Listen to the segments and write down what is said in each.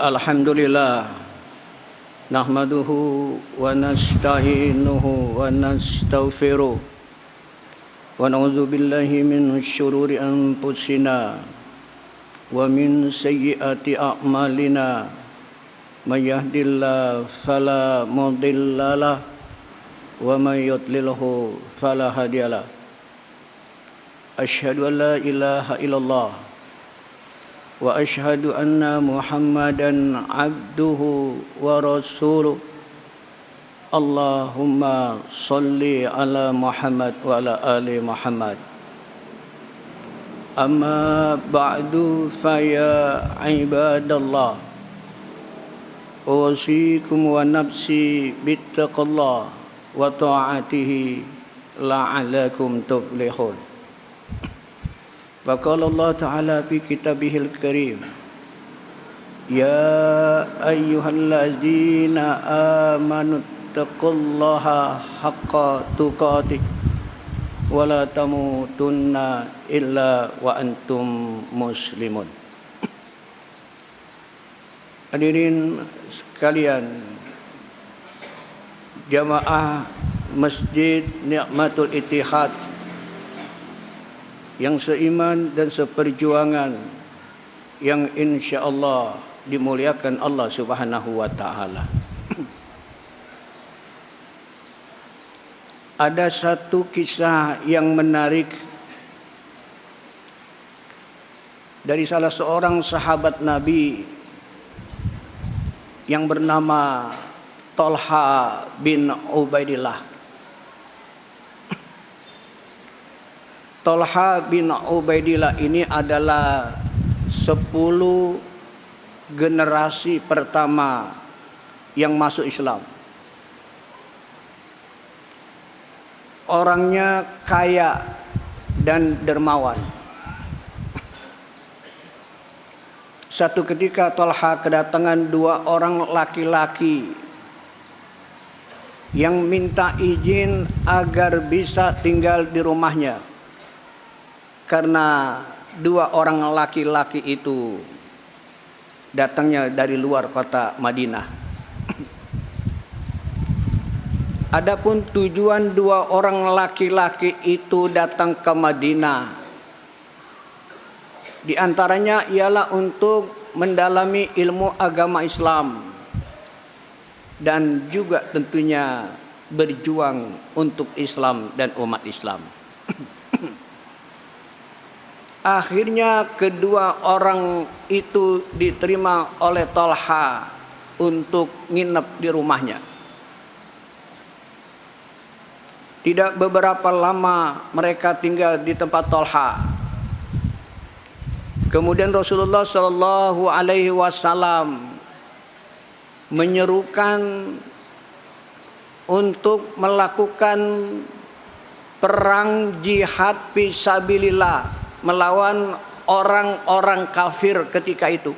Alhamdulillah nahmaduhu wa nasta'inuhu wa nastaghfiruh wa na'udzu billahi min syururi anfusina wa min sayyiati a'malina may yahdihillahu fala mudhillalah wa may yudlilhu fala hadiyalah. Asyhadu an la ilaha illallah wa asyhadu anna Muhammadan abduhu wa rasuluh. Allahumma salli ala Muhammad wa ala ali Muhammad. Amma ba'du fa ya ibadallah, usikum wa nafsi bittaqallah wa ta'atihi la'alakum tuflihun. Faqala Allah Ta'ala fi kitabihil karim, ya ayyuhalladzina amanu taqullaha haqqa tuqatih wa la tamutunna illa wa antum muslimun. Hadirin sekalian, jamaah Masjid Ni'matul Ittihad yang seiman dan seperjuangan, yang insyaallah dimuliakan Allah Subhanahu wa taala. Ada satu kisah yang menarik dari salah seorang sahabat Nabi yang bernama Thalha bin Ubaidillah. Thalha bin Ubaidillah ini adalah 10 generasi pertama yang masuk Islam. Orangnya kaya dan dermawan. Satu ketika Thalha kedatangan 2 orang laki-laki yang minta izin agar bisa tinggal di rumahnya. Karena 2 orang laki-laki itu datangnya dari luar kota Madinah. Adapun tujuan 2 orang laki-laki itu datang ke Madinah, di antaranya ialah untuk mendalami ilmu agama Islam dan juga tentunya berjuang untuk Islam dan umat Islam. Akhirnya kedua orang itu diterima oleh Thalha untuk nginep di rumahnya. Tidak beberapa lama mereka tinggal di tempat Thalha. Kemudian Rasulullah Shallallahu Alaihi Wasallam menyerukan untuk melakukan perang jihad fisabilillah melawan orang-orang kafir ketika itu.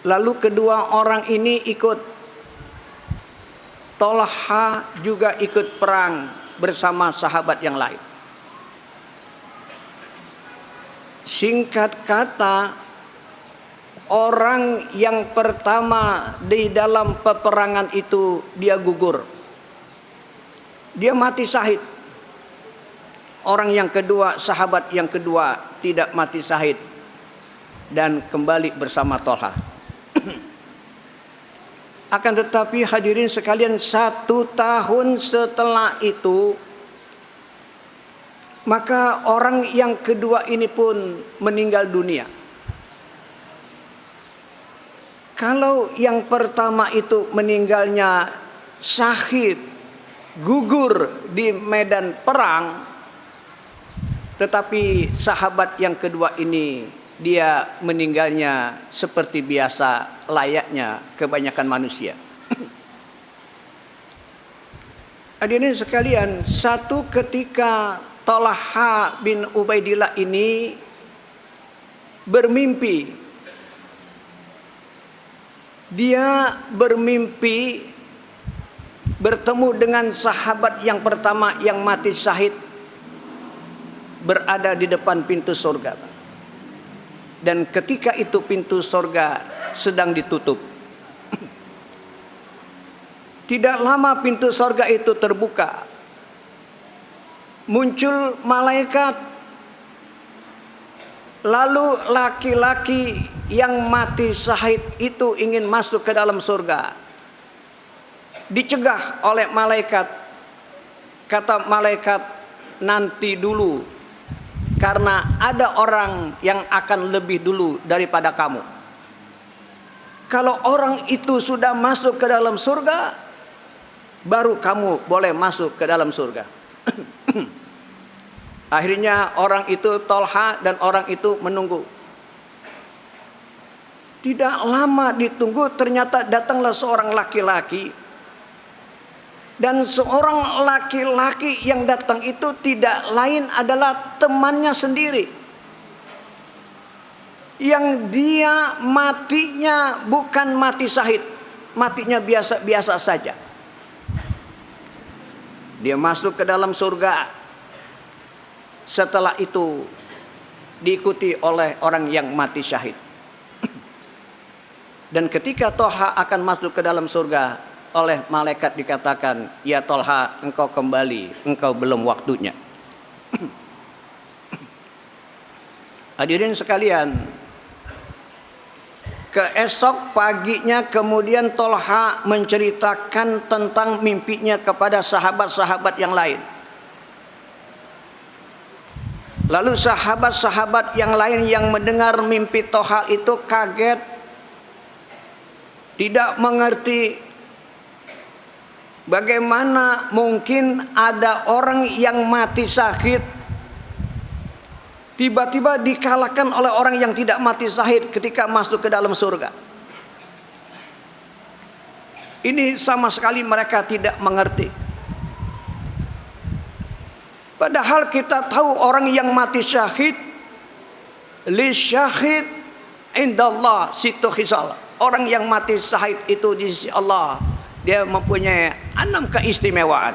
Lalu kedua orang ini ikut. Thalha juga ikut perang bersama sahabat yang lain. Singkat kata, orang yang pertama di dalam peperangan itu dia gugur. Dia mati syahid. Orang yang kedua, sahabat yang kedua tidak mati syahid dan kembali bersama Thalha. Akan tetapi hadirin sekalian, 1 tahun setelah itu, maka orang yang kedua ini pun meninggal dunia. Kalau yang pertama itu meninggalnya syahid, gugur di medan perang, tetapi sahabat yang kedua ini dia meninggalnya seperti biasa, layaknya kebanyakan manusia. Hadirin sekalian, satu ketika Thalha bin Ubaidillah ini bermimpi. Dia bermimpi bertemu dengan sahabat yang pertama yang mati syahid berada di depan pintu surga. Dan ketika itu pintu surga sedang ditutup. Tidak lama pintu surga itu terbuka. Muncul malaikat. Lalu laki-laki yang mati syahid itu ingin masuk ke dalam surga. Dicegah oleh malaikat. Kata malaikat, nanti dulu, karena ada orang yang akan lebih dulu daripada kamu. Kalau orang itu sudah masuk ke dalam surga, baru kamu boleh masuk ke dalam surga. Akhirnya orang itu Tolha dan orang itu menunggu. Tidak lama ditunggu, ternyata datanglah seorang laki-laki. Dan seorang laki-laki yang datang itu tidak lain adalah temannya sendiri. Yang dia matinya bukan mati syahid. Matinya biasa-biasa saja. Dia masuk ke dalam surga. Setelah itu diikuti oleh orang yang mati syahid. Dan ketika Tolha akan masuk ke dalam surga, oleh malaikat dikatakan, ya Tolha, engkau kembali, engkau belum waktunya. Hadirin sekalian, keesok paginya kemudian Tolha menceritakan tentang mimpinya kepada sahabat-sahabat yang lain. Lalu sahabat-sahabat yang lain yang mendengar mimpi Tolha itu kaget, tidak mengerti. Bagaimana mungkin ada orang yang mati syahid tiba-tiba dikalahkan oleh orang yang tidak mati syahid ketika masuk ke dalam surga? Ini sama sekali mereka tidak mengerti. Padahal kita tahu orang yang mati syahid, li syahid indallah situ khisal. Orang yang mati syahid itu di sisi Allah, dia mempunyai 6 keistimewaan.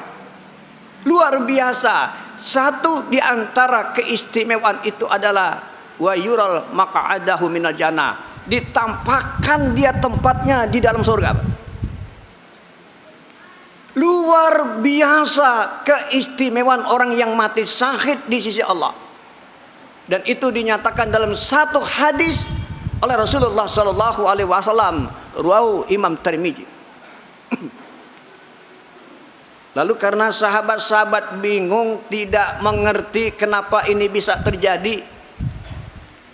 Luar biasa. Satu di antara keistimewaan itu adalah wa yural maq'adahu minal jannah. Ditampakkan dia tempatnya di dalam surga. Luar biasa keistimewaan orang yang mati syahid di sisi Allah. Dan itu dinyatakan dalam satu hadis oleh Rasulullah sallallahu alaihi wasallam, riwayat Imam Tirmidzi. Lalu karena sahabat-sahabat bingung, tidak mengerti kenapa ini bisa terjadi,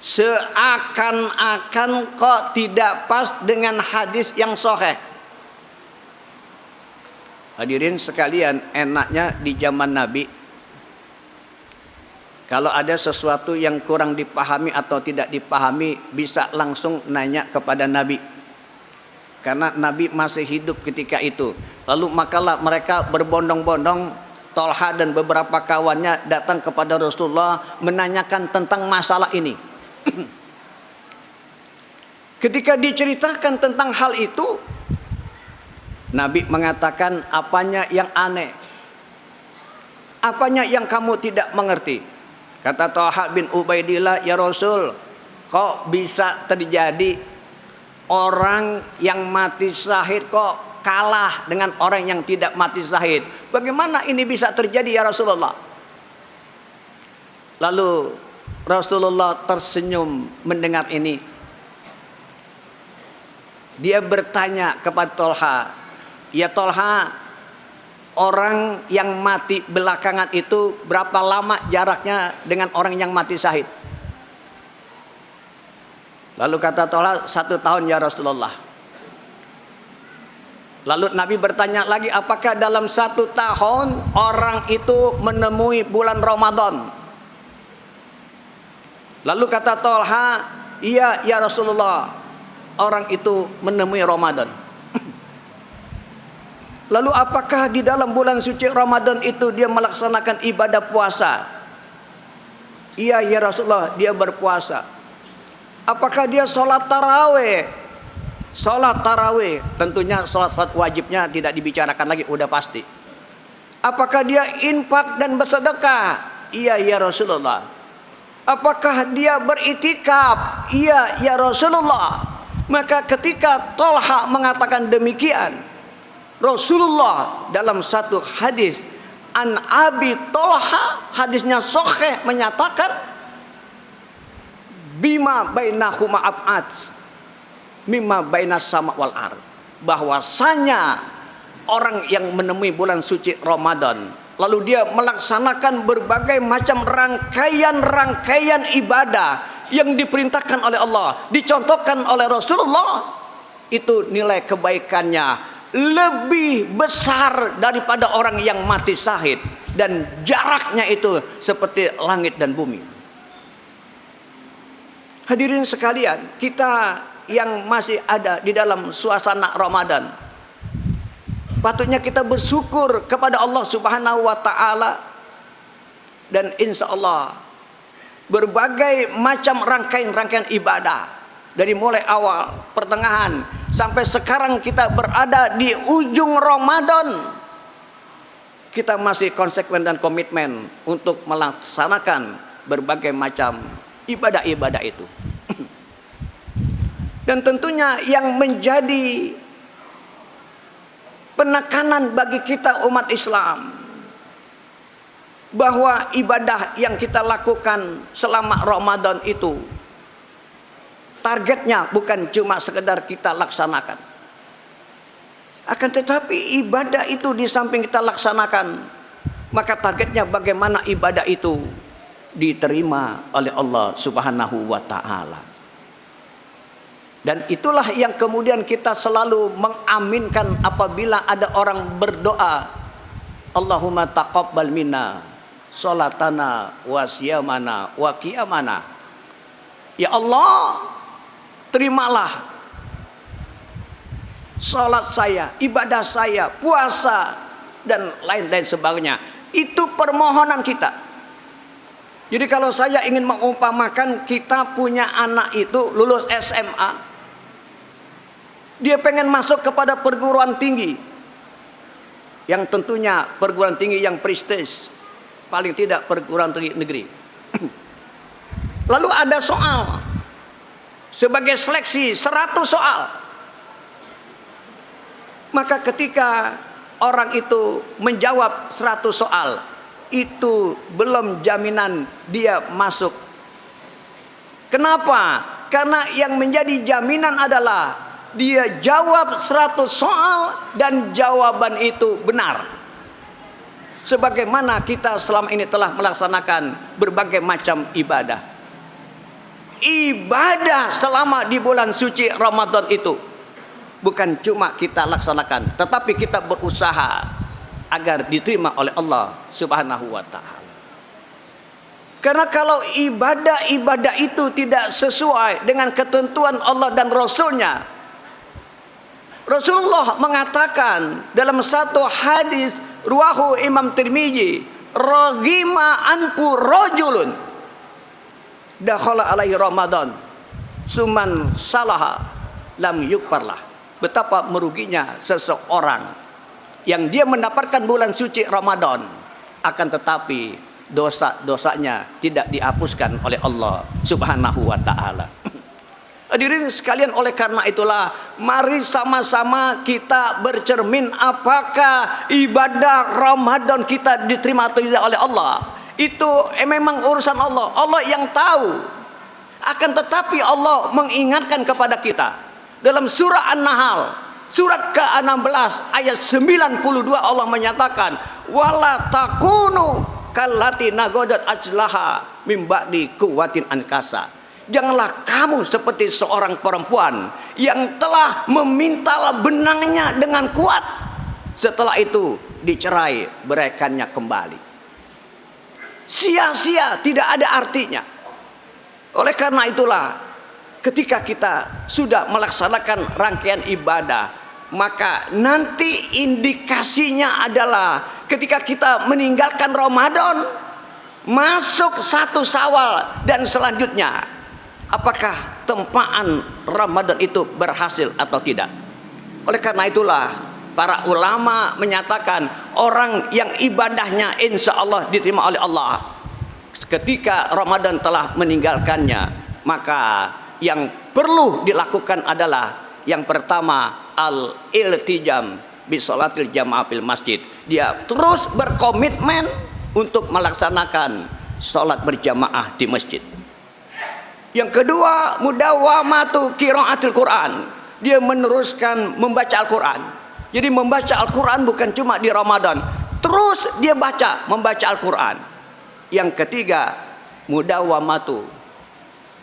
seakan-akan kok tidak pas dengan hadis yang sahih. Hadirin sekalian, enaknya di zaman Nabi, kalau ada sesuatu yang kurang dipahami atau tidak dipahami, bisa langsung nanya kepada Nabi. Karena Nabi masih hidup ketika itu. Lalu makalah mereka berbondong-bondong, Tolha dan beberapa kawannya datang kepada Rasulullah menanyakan tentang masalah ini. Ketika diceritakan tentang hal itu, Nabi mengatakan, apanya yang aneh? Apanya yang kamu tidak mengerti? Kata Tolha bin Ubaidillah, ya Rasul, kok bisa terjadi orang yang mati syahid kok kalah dengan orang yang tidak mati syahid? Bagaimana ini bisa terjadi ya Rasulullah? Lalu Rasulullah tersenyum mendengar ini. Dia bertanya kepada Tolha, ya Tolha, orang yang mati belakangan itu berapa lama jaraknya dengan orang yang mati syahid? Lalu kata Tolha, 1 tahun ya Rasulullah. Lalu Nabi bertanya lagi, apakah dalam 1 tahun orang itu menemui bulan Ramadan? Lalu kata Tolha, iya ya Rasulullah, orang itu menemui Ramadan. Lalu apakah di dalam bulan suci Ramadan itu dia melaksanakan ibadah puasa? Iya ya Rasulullah, dia berpuasa. Apakah dia sholat taraweh? Sholat taraweh, tentunya sholat wajibnya tidak dibicarakan lagi, udah pasti. Apakah dia infak dan bersedekah? Iya ya Rasulullah. Apakah dia beritikaf? Iya, ya Rasulullah. Maka ketika Tolha mengatakan demikian, Rasulullah dalam satu hadis an Abi Tolha, hadisnya sahih, menyatakan bima bainahuma ab'ad mimma bainas sama wal ard, bahwasanya orang yang menemui bulan suci Ramadan lalu dia melaksanakan berbagai macam rangkaian ibadah yang diperintahkan oleh Allah, dicontohkan oleh Rasulullah, itu nilai kebaikannya lebih besar daripada orang yang mati syahid, dan jaraknya itu seperti langit dan bumi. Hadirin sekalian, kita yang masih ada di dalam suasana Ramadan, patutnya kita bersyukur kepada Allah Subhanahu wa taala, dan insya Allah berbagai macam rangkaian ibadah dari mulai awal, pertengahan sampai sekarang kita berada di ujung Ramadan, kita masih konsekuen dan komitmen untuk melaksanakan berbagai macam ibadah-ibadah itu. Dan tentunya yang menjadi penekanan bagi kita umat Islam, bahwa ibadah yang kita lakukan selama Ramadan itu targetnya bukan cuma sekedar kita laksanakan, akan tetapi ibadah itu di samping kita laksanakan, maka targetnya bagaimana ibadah itu diterima oleh Allah Subhanahu wa taala. Dan itulah yang kemudian kita selalu mengaminkan apabila ada orang berdoa, Allahumma taqabbal minna sholatana wa siyamana wa qiyamana. Ya Allah, terimalah sholat saya, ibadah saya, puasa, dan lain-lain sebagainya. Itu permohonan kita. Jadi kalau saya ingin mengumpamakan, kita punya anak itu lulus SMA, dia pengen masuk kepada perguruan tinggi, yang tentunya perguruan tinggi yang prestis, paling tidak perguruan tinggi negeri. Lalu ada soal sebagai seleksi 100 soal. Maka ketika orang itu menjawab 100 soal, itu belum jaminan dia masuk. Kenapa? Karena yang menjadi jaminan adalah dia jawab 100 soal dan jawaban itu benar. Sebagaimana kita selama ini telah melaksanakan berbagai macam ibadah. Ibadah selama di bulan suci Ramadan itu bukan cuma kita laksanakan, tetapi kita berusaha agar diterima oleh Allah Subhanahu wa taala. Karena kalau ibadah-ibadah itu tidak sesuai dengan ketentuan Allah dan Rasulnya, Rasulullah mengatakan dalam satu hadis ruwahu Imam Tirmizi, ragima anfu rajulun dakhala alaihi Ramadan suman salaha lam yukfarlah. Betapa meruginya seseorang yang dia mendapatkan bulan suci Ramadan, akan tetapi dosa-dosanya tidak dihapuskan oleh Allah Subhanahu wa taala. Hadirin sekalian, oleh karena itulah mari sama-sama kita bercermin apakah ibadah Ramadan kita diterima atau tidak oleh Allah. Itu memang urusan Allah, Allah yang tahu. Akan tetapi Allah mengingatkan kepada kita dalam surah An-Nahl, surat ke-16 ayat 92, Allah menyatakan, wala takunu kallati nagodat ajlaha mim ba'di quwwatin ankasa. Janganlah kamu seperti seorang perempuan yang telah memintal benangnya dengan kuat, setelah itu dicerai beraikannya kembali. Sia-sia, tidak ada artinya. Oleh karena itulah, ketika kita sudah melaksanakan rangkaian ibadah, maka nanti indikasinya adalah ketika kita meninggalkan Ramadan, masuk 1 Syawal dan selanjutnya, apakah tempaan Ramadan itu berhasil atau tidak. Oleh karena itulah para ulama menyatakan orang yang ibadahnya insya Allah diterima oleh Allah, ketika Ramadan telah meninggalkannya, maka yang perlu dilakukan adalah yang pertama al-iltijam bi sholatil jamaah fil masjid. Dia terus berkomitmen untuk melaksanakan sholat berjamaah di masjid. Yang kedua, mudawamatu qiraatil Quran. Dia meneruskan membaca Al-Quran. Jadi membaca Al-Quran bukan cuma di Ramadan, terus dia membaca Al-Quran. Yang ketiga, mudawamatu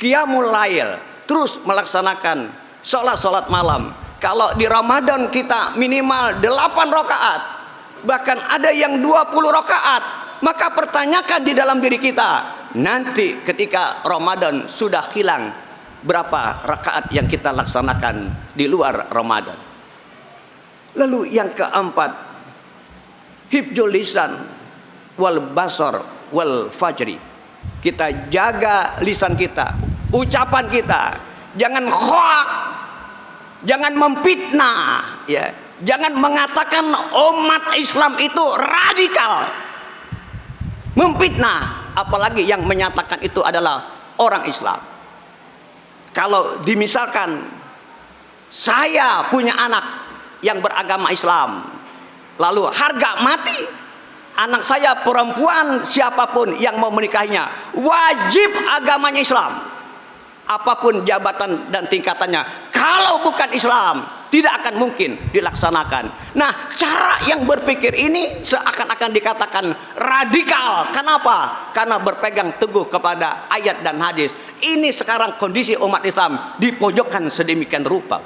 qiyamul lail, terus melaksanakan sholat malam. Kalau di Ramadan kita minimal 8 rakaat, bahkan ada yang 20 rakaat, maka pertanyakan di dalam diri kita, nanti ketika Ramadan sudah hilang, berapa rakaat yang kita laksanakan di luar Ramadan. Lalu yang keempat, hifdzul lisan wal basar wal fajri. Kita jaga lisan kita, ucapan kita, jangan hoak, jangan memfitnah, ya. Jangan mengatakan umat Islam itu radikal, memfitnah, apalagi yang menyatakan itu adalah orang Islam. Kalau dimisalkan saya punya anak yang beragama Islam, lalu harga mati anak saya perempuan, siapapun yang mau menikahinya wajib agamanya Islam, apapun jabatan dan tingkatannya, kalau bukan Islam tidak akan mungkin dilaksanakan. Nah, cara yang berpikir ini seakan-akan dikatakan radikal. Kenapa? Karena berpegang teguh kepada ayat dan hadis. Ini sekarang kondisi umat Islam dipojokkan sedemikian rupa.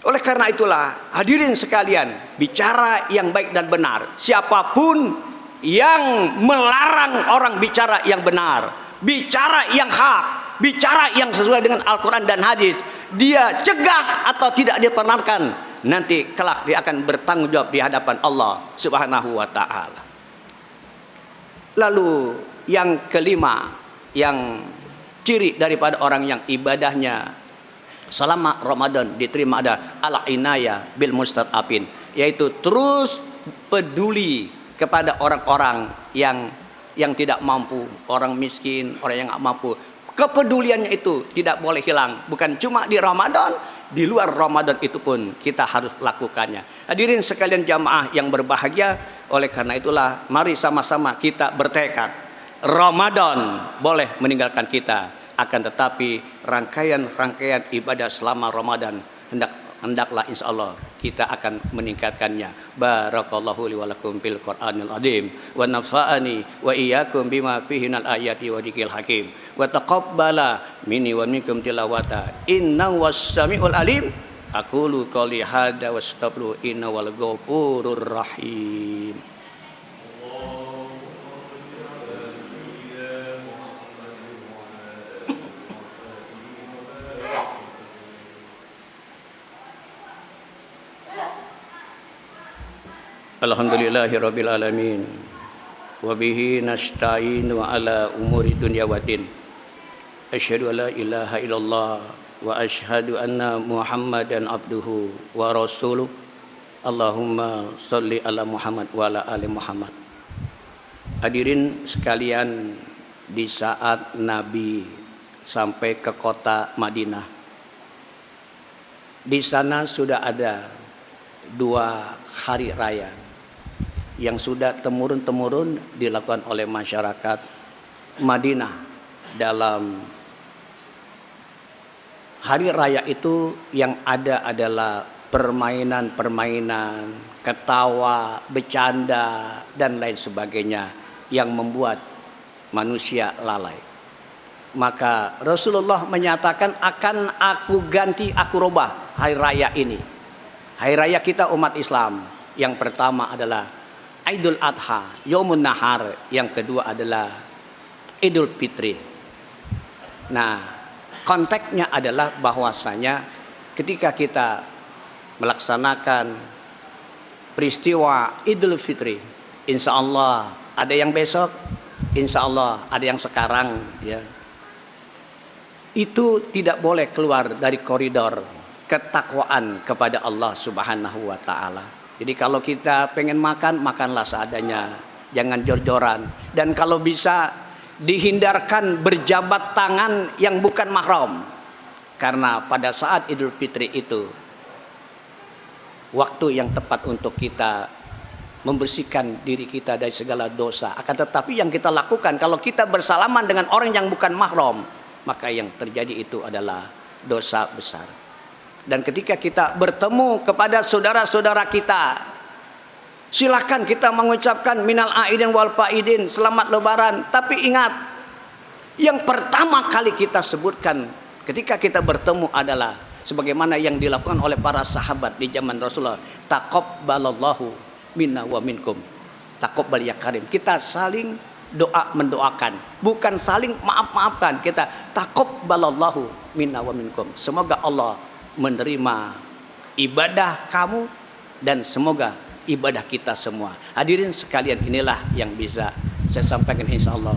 Oleh karena itulah, hadirin sekalian, bicara yang baik dan benar. Siapapun yang melarang orang bicara yang benar, bicara yang hak, bicara yang sesuai dengan Al-Quran dan hadis, dia cegah atau tidak diperkenankan, nanti kelak dia akan bertanggung jawab di hadapan Allah Subhanahu wa ta'ala. Lalu yang kelima, yang ciri daripada orang yang ibadahnya selama Ramadan diterima ada al-inayah bil mustad'afin, yaitu terus peduli kepada orang-orang yang tidak mampu, orang miskin, orang yang nggak mampu. Kepeduliannya itu tidak boleh hilang. Bukan cuma di Ramadan, di luar Ramadan itu pun kita harus lakukannya. Hadirin sekalian jamaah yang berbahagia, oleh karena itulah mari sama-sama kita bertekad. Ramadan boleh meninggalkan kita, akan tetapi rangkaian-rangkaian ibadah selama Ramadan hendaklah insyaallah kita akan meningkatkannya. Barakallahu li wa lakum fil Qur'anil azim wa nafa'ani wa iyyakum bima fihi minal ayati wa dzikril hakim wa taqabbala minni wa minkum tilawata innahu was-sami'ul alim. Aqulu qouli hadza wastaghfiru innahu wal ghafurur rahim. Alhamdulillahirabbil alamin wa bihi nasta'inu ala umuri dunya waddin. Asyhadu an la ilaha illallah wa asyhadu anna Muhammadan abduhu wa rasuluh. Allahumma sholli ala Muhammad wa ala ali Muhammad. Hadirin sekalian, di saat Nabi sampai ke kota Madinah, di sana sudah ada 2 hari raya yang sudah temurun-temurun dilakukan oleh masyarakat Madinah. Dalam hari raya itu yang ada adalah permainan-permainan, ketawa, bercanda, dan lain sebagainya yang membuat manusia lalai. Maka Rasulullah menyatakan, akan aku ganti, aku rubah hari raya ini. Hari raya kita umat Islam, yang pertama adalah Idul Adha, Yaumun Nahar. Yang kedua adalah Idul Fitri. Nah, konteksnya adalah bahwasanya ketika kita melaksanakan peristiwa Idul Fitri, insya Allah ada yang besok, insya Allah ada yang sekarang, ya. Itu tidak boleh keluar dari koridor ketakwaan kepada Allah Subhanahu wa ta'ala. Jadi kalau kita pengen makan, makanlah seadanya. jangan jor-joran. Dan kalau bisa dihindarkan berjabat tangan yang bukan mahram. Karena pada saat Idul Fitri itu waktu yang tepat untuk kita membersihkan diri kita dari segala dosa. Akan tetapi yang kita lakukan kalau kita bersalaman dengan orang yang bukan mahram, maka yang terjadi itu adalah dosa besar. Dan ketika kita bertemu kepada saudara-saudara kita, silakan kita mengucapkan minal aidin wal faidin, selamat lebaran. Tapi ingat, yang pertama kali kita sebutkan ketika kita bertemu adalah sebagaimana yang dilakukan oleh para sahabat di zaman Rasulullah. Taqabbalallahu minna wa minkum. Taqabbal ya karim. Kita saling doa mendoakan, bukan saling maaf-maafkan. Kita taqabbalallahu minna wa minkum. Semoga Allah menerima ibadah kamu dan semoga ibadah kita semua. Hadirin sekalian, inilah yang bisa saya sampaikan insyaallah.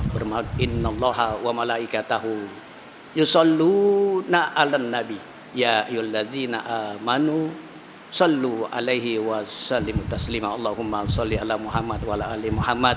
Innallaha wa malaikatahu yusholluna 'alan nabi ya ayyuhalladzina amanu sallu alaihi wa sallimu taslima. Allahumma shalli ala Muhammad wa ala ali Muhammad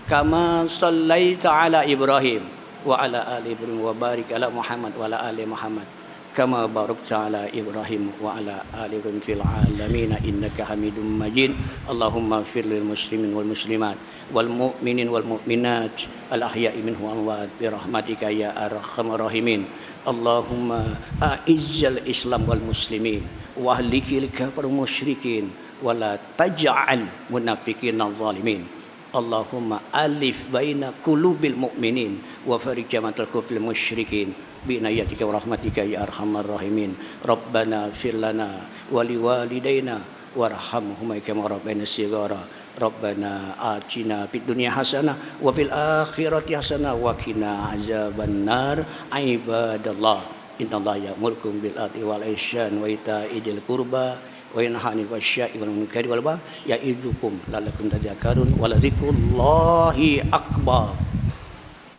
kama shallaita ala Ibrahim wa ala ali Ibrahim wa barik ala Muhammad wa ala ali Muhammad kama barakta ala Ibrahim wa ala ali Ibrahim fil alamin innaka Hamidum Majid. Allahumma ighfir lil muslimin wal muslimat wal mu'minin wal mu'minat al ahya'i minhum wal amwat bi rahmatika ya arhamar rahimin. Allahumma a'izzal Islam wal muslimin wa ahlikil kafir musyrikin wa la taj'al munafiqin zalimin. Allahumma alif baina qulubil mu'minin wa farij jama'atal kufril musyrikin bi inayatika wa rahmatika ya arhamar rahimin. Rabbana fir lana wa liwalidayna warhamhuma kama rabbayana shighara. Rabbana atina fid dunya hasanah wa fil akhirati hasanah wa qina azabannar. Ibadallah, innallaha ya'murukum bil adli wal ihsan wa ita'i dzil qurba wa yanha 'anil fahsya'i wal munkari wal baghi ya'idukum la'allakum tadhakkarun wa la dzikrullahi akbar.